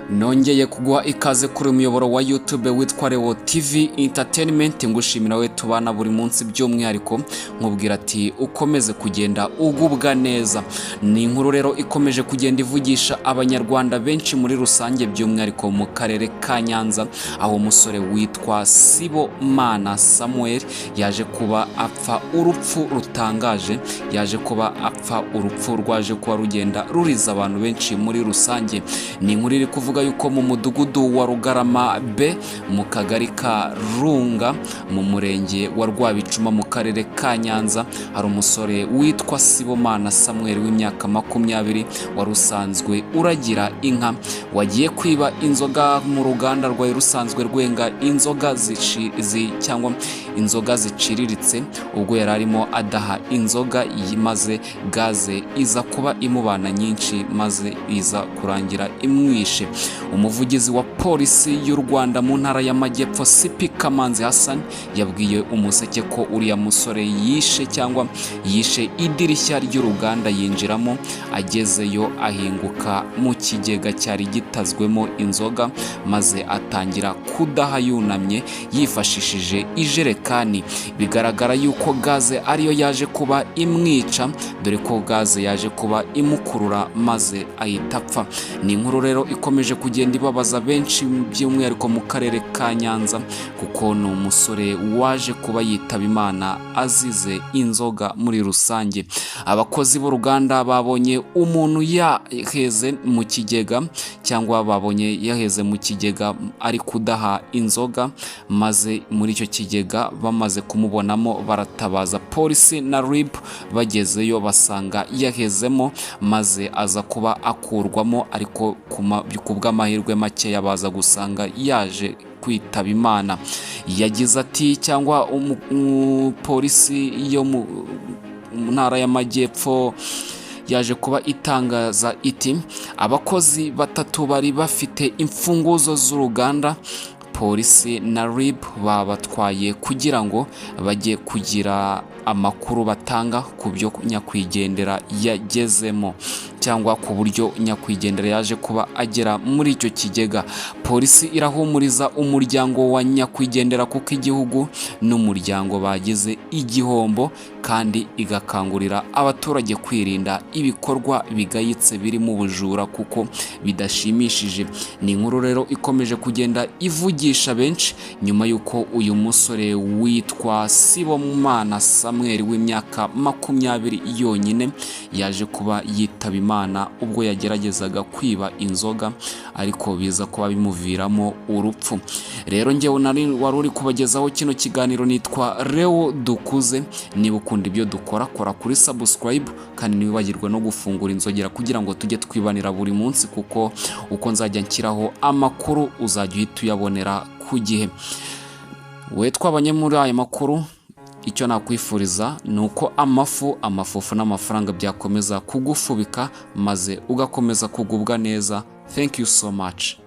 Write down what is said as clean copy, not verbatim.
Nongeye kuguha ikaze kuri umuyoboro wa YouTube witwa Leo TV Entertainment, ngushimira we tubana buri munsi by'umwihariko nkubwira ati ukomeze kugenda ugubwa neza. Ni inkuru rero ikomeje kugenda ivugisha abanyarwanda benshi muri rusange by'umwihariko mu karere ka Nyanza, aho umusore witwa Sibomana Samuel yaje kuba apfa urupfu rutangaje, yaje kuba apfa urupfu rwaje kuba rugenda ruriza abantu benshi muri rusange. Ni inkuru iri kuvuga yuko mu mudugudu wa Rugarama B mu kagari ka Runga mu murenge wa Rwabicuma mu karere ka Nyanza hari umusore witwa Sibomana Samuel w'imyaka 20 wari usanzwe uragira inka, wagiye kwiba inzoga mu ruganda rwa rusanzwe rwenga inzoga cyangwa inzoga ziciriritse. Ubwo yari arimo adaha inzoga maze gaze iza kuba imubana nyinshi maze iza kurangira imwishe. Umuvugizi wa polisi y'u Rwanda mu ntara y'Amajyepfo CP Kamanzi Hassan yabwiye Umuseke ko uriya musore yishe idirishya ry'uruganda yinjiramo, agezeyo ahinguka mu kigega cyari gitazwemo inzoga maze atangira kudaha yunamye yifashishije ijerekani. Bigaragara yuko gaze ariyo yaje kuba imwica, dore ko gaze yaje kuba imukurura maze ahita apfa. Ni inkuru rero ikomeje kugenda ibabaza benshi by'umwihariko mu karere ka Nyanza, kuko ni umusore waje kuba yitaba Imana azize inzoga muri rusange. Abakozi b'uruganda babonye umuntu yaheze mu kigega cyangwa babonye yaheze mu kigega ari kudaha inzoga, maze muri icyo kigega bamaze kumubonamo baratabaza polisi na RIB, bagezeyo basanga yahezemo maze aza kuba akurwamo, ariko kubw'amahirwe make yabaza gusanga yaje kwitaba Imana. Yagize ati cyangwa polisi yo mu ntara y'Amajyepfo yaje kuba itangaza iti abakozi batatu bari bafite imfunguzo z'uruganda, polisi na RIB babatwaye kugira ngo bajye kugira amakuru batanga ku byo nyakwigendera yagezemo cyangwa ku buryo nyakwigendera yaje kuba agera muri icyo kigega. Polisi irahumuriza umuryango wa nyakwigendera kuko igihugu n'umuryango bagize igihombo, kandi igakangurira abaturage kwirinda ibikorwa bigayitse birimo ubujura kuko bidashimishije. Ni inkuru rero ikomeje kugenda ivugisha benshi nyuma yuko uyu musore witwa Sibomana Samuel w'imyaka 20 yonyine yaje kuba yitaba Imana ubwo yageragezaga kwiba inzoga, ariko biza kuba bimuviramo urupfu. Rero njyewe wari uri kubagezaho kino kiganiro nitwa Leo Dukuze. Niba ukunda ibyo dukora, kora kuri subscribe kandi ntiwibagirwe no gufungura inzogera kugira ngo tujye twibanira buri munsi, kuko uko nzajya nshyiraho amakuru uzajya uhita uyabonera ku gihe. We twabanye muri aya makuru, icyo nakwifuriza ni uko amafufu n'amafaranga byakomeza kugufubika maze ugakomeza kugubwa neza. Thank you so much.